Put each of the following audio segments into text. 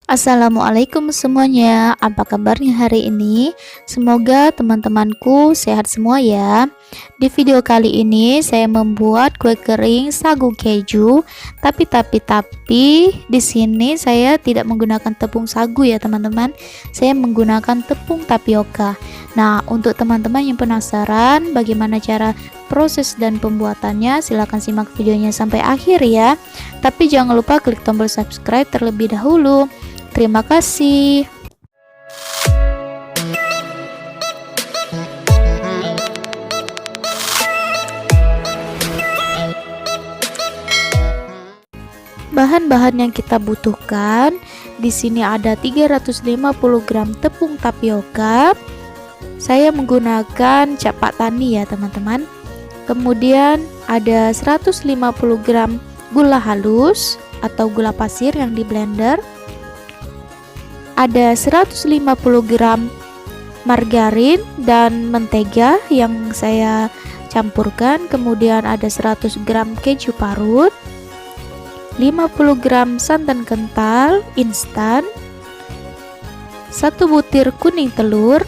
Assalamualaikum semuanya, apa kabarnya hari ini? Semoga teman-temanku sehat semua ya. Di video kali ini saya membuat kue kering sagu keju, tapi di sini saya tidak menggunakan tepung sagu ya teman-teman. Saya menggunakan tepung tapioka. Nah, untuk teman-teman yang penasaran bagaimana cara proses dan pembuatannya, silahkan simak videonya sampai akhir ya. Tapi jangan lupa klik tombol subscribe terlebih dahulu. Terima kasih. Bahan-bahan yang kita butuhkan di sini ada 350 gram tepung tapioka. Saya menggunakan cap Pak Tani ya teman-teman. Kemudian ada 150 gram gula halus atau gula pasir yang di blender. Ada 150 gram margarin dan mentega yang saya campurkan. Kemudian ada 100 gram keju parut, 50 gram santan kental instan, 1 butir kuning telur,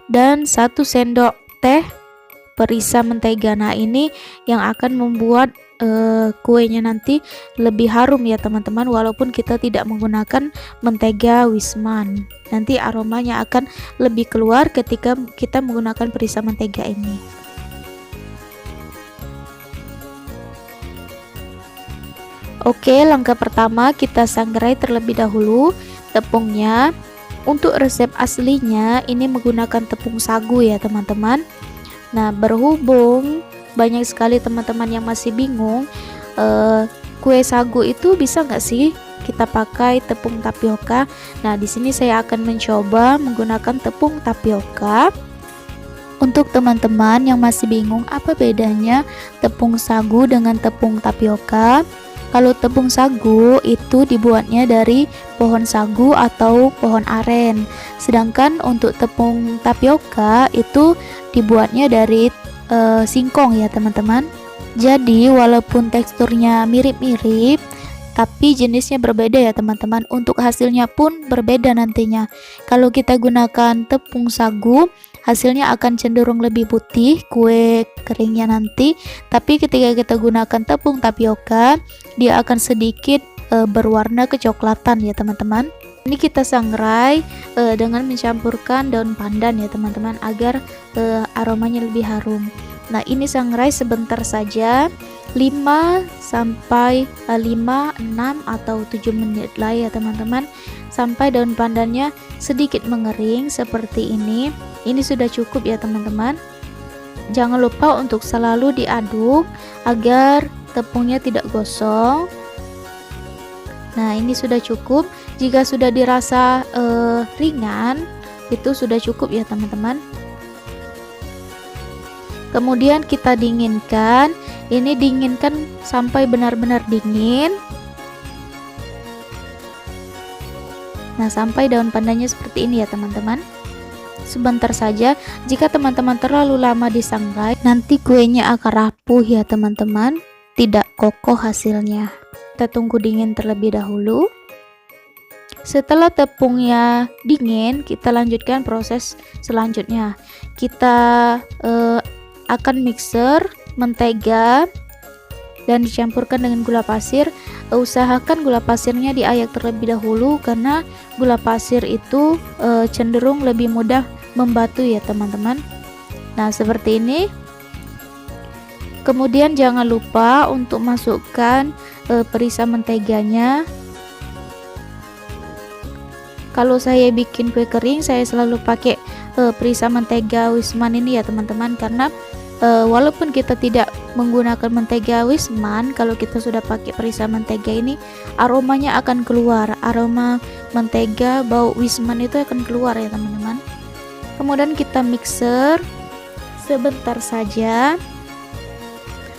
dan 1 sendok teh perisa mentega. Nah, ini yang akan membuat kuenya nanti lebih harum ya teman-teman, walaupun kita tidak menggunakan mentega Wisman. Nanti aromanya akan lebih keluar ketika kita menggunakan perisa mentega ini. Oke, langkah pertama kita sangrai terlebih dahulu tepungnya. Untuk resep aslinya ini menggunakan tepung sagu ya teman-teman. Nah, berhubung banyak sekali teman-teman yang masih bingung, kue sagu itu bisa nggak sih kita pakai tepung tapioka? Nah, di sini saya akan mencoba menggunakan tepung tapioka. Untuk teman-teman yang masih bingung apa bedanya tepung sagu dengan tepung tapioka, kalau tepung sagu itu dibuatnya dari pohon sagu atau pohon aren, sedangkan untuk tepung tapioka itu dibuatnya dari singkong ya teman-teman. Jadi walaupun teksturnya mirip-mirip tapi jenisnya berbeda ya teman-teman. Untuk hasilnya pun berbeda nantinya. Kalau kita gunakan tepung sagu, hasilnya akan cenderung lebih putih kue keringnya nanti. Tapi ketika kita gunakan tepung tapioka, dia akan sedikit berwarna kecoklatan ya teman-teman. Ini kita sangrai dengan mencampurkan daun pandan ya teman-teman, agar aromanya lebih harum. Nah, ini sangrai sebentar saja, 5 sampai 5, 6 atau 7 menit lah ya teman-teman, sampai daun pandannya sedikit mengering seperti ini. Ini sudah cukup ya teman-teman. Jangan lupa untuk selalu diaduk agar tepungnya tidak gosong. Nah, ini sudah cukup. Jika sudah dirasa ringan, itu sudah cukup ya teman-teman. Kemudian kita dinginkan. Ini dinginkan sampai benar-benar dingin. Nah, sampai daun pandannya seperti ini ya teman-teman. Sebentar saja. Jika teman-teman terlalu lama disangrai, nanti kuenya akan rapuh ya teman-teman, tidak kokoh hasilnya. Kita tunggu dingin terlebih dahulu. Setelah tepungnya dingin, kita lanjutkan proses selanjutnya. Kita akan mixer mentega dan dicampurkan dengan gula pasir. Usahakan gula pasirnya diayak terlebih dahulu karena gula pasir itu cenderung lebih mudah membatu ya teman-teman. Nah, seperti ini. Kemudian jangan lupa untuk masukkan perisa menteganya. Kalau saya bikin kue kering, saya selalu pakai perisa mentega Wisman ini ya teman-teman, karena walaupun kita tidak menggunakan mentega Wisman, kalau kita sudah pakai perisa mentega ini, aromanya akan keluar. Aroma mentega bau Wisman itu akan keluar ya teman-teman. Kemudian kita mixer sebentar saja,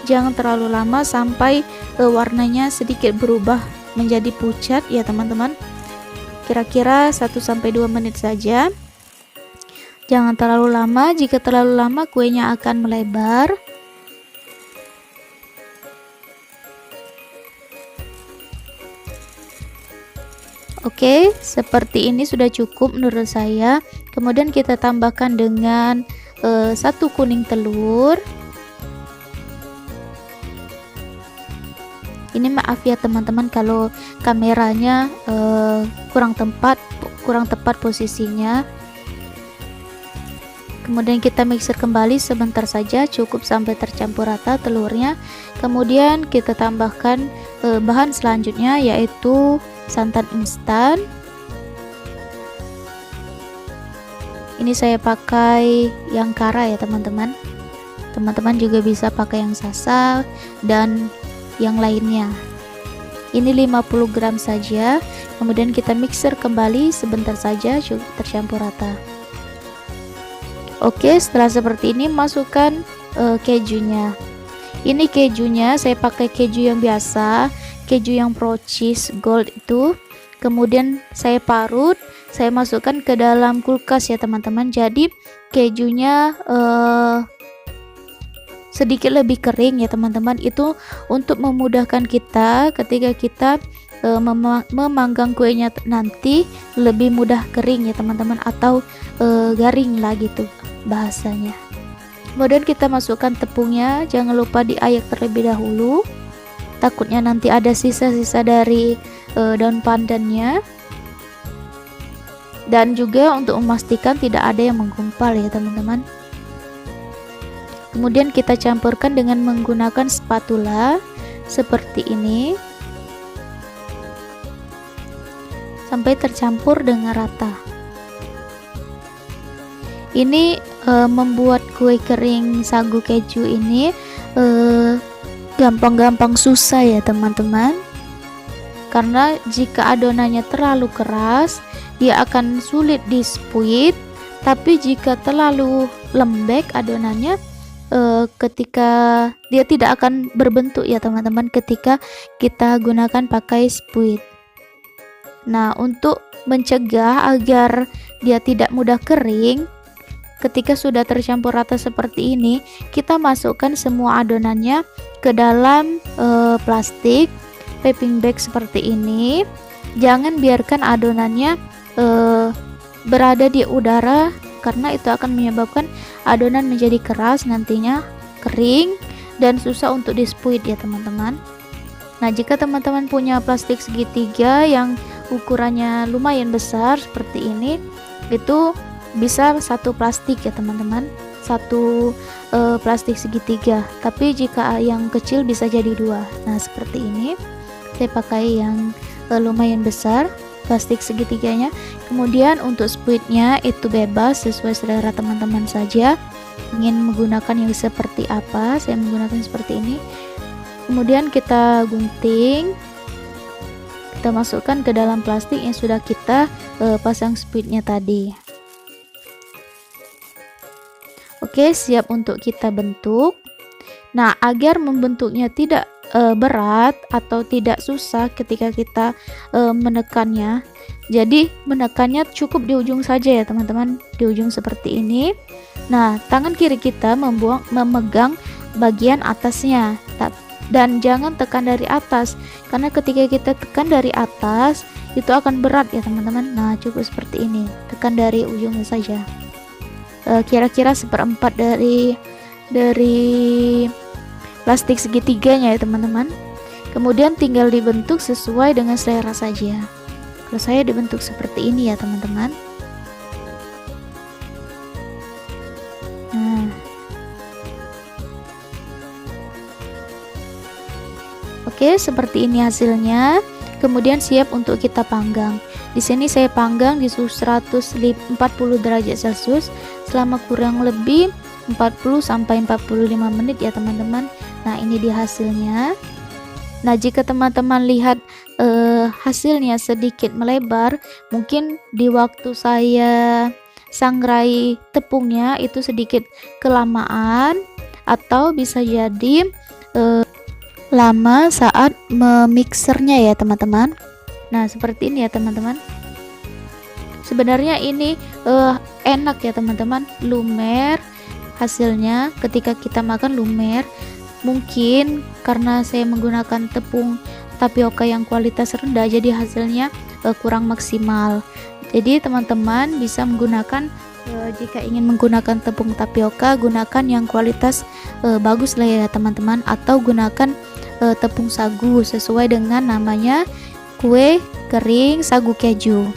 jangan terlalu lama, sampai warnanya sedikit berubah menjadi pucat ya teman-teman. Kira-kira 1-2 menit saja. Jangan terlalu lama, jika terlalu lama kuenya akan melebar. Oke, seperti ini sudah cukup menurut saya. Kemudian kita tambahkan dengan 1 kuning telur. Ini maaf ya teman-teman kalau kameranya kurang tepat posisinya. Kemudian kita mixer kembali sebentar saja, cukup sampai tercampur rata telurnya. Kemudian kita tambahkan bahan selanjutnya, yaitu santan instan. Ini saya pakai yang kara ya teman-teman. Teman-teman juga bisa pakai yang sasa dan yang lainnya. Ini 50 gram saja. Kemudian kita mixer kembali sebentar saja, cukup tercampur rata. Oke, setelah seperti ini masukkan kejunya. Ini kejunya saya pakai keju yang biasa, keju yang Pro Cheese Gold itu. Kemudian saya parut, saya masukkan ke dalam kulkas ya teman-teman. Jadi kejunya sedikit lebih kering ya teman-teman. Itu untuk memudahkan kita ketika kita memanggang kuenya nanti, lebih mudah kering ya teman-teman, atau garing lah gitu bahasanya. Kemudian kita masukkan tepungnya, jangan lupa diayak terlebih dahulu, takutnya nanti ada sisa-sisa dari daun pandannya. Dan juga untuk memastikan tidak ada yang menggumpal ya teman-teman. Kemudian kita campurkan dengan menggunakan spatula seperti ini sampai tercampur dengan rata. Ini membuat kue kering sagu keju ini gampang-gampang susah ya teman-teman, karena jika adonannya terlalu keras dia akan sulit dispuit, tapi jika terlalu lembek adonannya ketika dia tidak akan berbentuk ya teman-teman ketika kita gunakan pakai spuit. Nah, untuk mencegah agar dia tidak mudah kering, ketika sudah tercampur rata seperti ini, kita masukkan semua adonannya ke dalam plastik piping bag seperti ini. Jangan biarkan adonannya berada di udara, karena itu akan menyebabkan adonan menjadi keras, nantinya kering dan susah untuk dispuit ya teman-teman. Nah, jika teman-teman punya plastik segitiga yang ukurannya lumayan besar seperti ini, itu bisa satu plastik ya teman-teman, satu plastik segitiga. Tapi jika yang kecil bisa jadi 2. Nah, seperti ini saya pakai yang lumayan besar plastik segitiganya. Kemudian untuk spuitnya itu bebas, sesuai selera teman-teman saja, ingin menggunakan yang seperti apa. Saya menggunakan seperti ini. Kemudian kita gunting, kita masukkan ke dalam plastik yang sudah kita pasang spuitnya tadi. Oke, siap untuk kita bentuk. Nah, agar membentuknya tidak berat atau tidak susah ketika kita menekannya, jadi menekannya cukup di ujung saja ya teman-teman, di ujung seperti ini. Nah, tangan kiri kita memegang bagian atasnya, dan jangan tekan dari atas, karena ketika kita tekan dari atas itu akan berat ya teman-teman. Nah, cukup seperti ini, tekan dari ujungnya saja, kira-kira 1/4 dari plastik segitiganya ya teman-teman. Kemudian tinggal dibentuk sesuai dengan selera saja. Kalau saya dibentuk seperti ini ya teman-teman. Nah, oke, seperti ini hasilnya. Kemudian siap untuk kita panggang. Di sini saya panggang di suhu 140 derajat Celcius selama kurang lebih 40 sampai 45 menit ya teman-teman. Nah, ini dia hasilnya. Nah, jika teman-teman lihat hasilnya sedikit melebar, mungkin di waktu saya sangrai tepungnya itu sedikit kelamaan, atau bisa jadi lama saat memixernya ya teman-teman. Nah, seperti ini ya teman-teman. Sebenarnya ini enak ya teman-teman, lumer hasilnya ketika kita makan, lumer. Mungkin karena saya menggunakan tepung tapioka yang kualitas rendah, jadi hasilnya kurang maksimal. Jadi teman-teman bisa menggunakan jika ingin menggunakan tepung tapioka, gunakan yang kualitas bagus lah ya teman-teman, atau gunakan tepung sagu sesuai dengan namanya, kue kering sagu keju.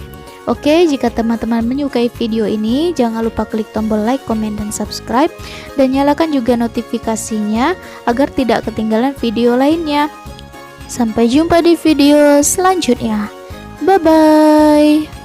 Oke, jika teman-teman menyukai video ini, jangan lupa klik tombol like, komen, dan subscribe, dan nyalakan juga notifikasinya agar tidak ketinggalan video lainnya. Sampai jumpa di video selanjutnya. Bye bye.